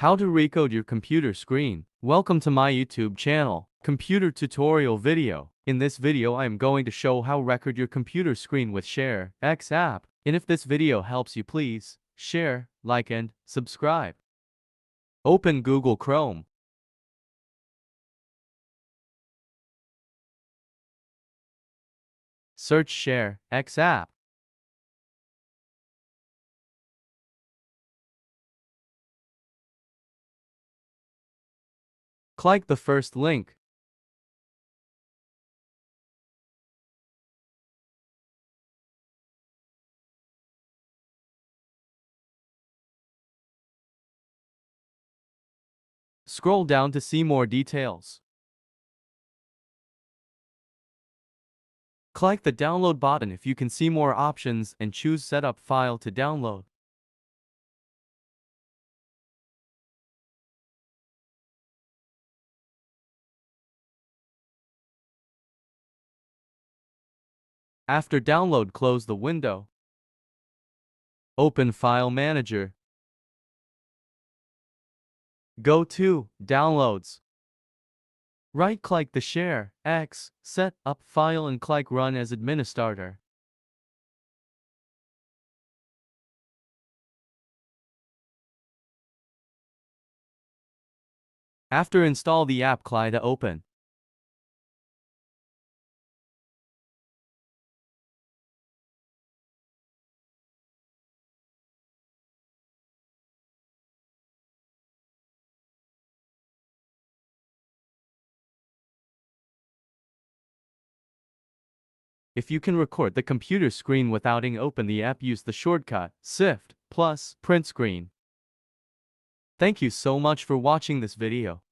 How to recode your computer screen. Welcome to my YouTube channel, Computer Tutorial Video. In this video I am going to show how record your computer screen with ShareX app. And if this video helps you, please share, like and subscribe. Open Google Chrome. Search ShareX app. Click the first link. Scroll down to see more details. Click the download button if you can see more options and choose setup file to download. After download, close the window. Open File Manager. Go to Downloads. Right-click the ShareX Setup file and click Run as Administrator. After install the app, click to open. If you can record the computer screen without open the app, use the shortcut Shift plus Print Screen. Thank you so much for watching this video.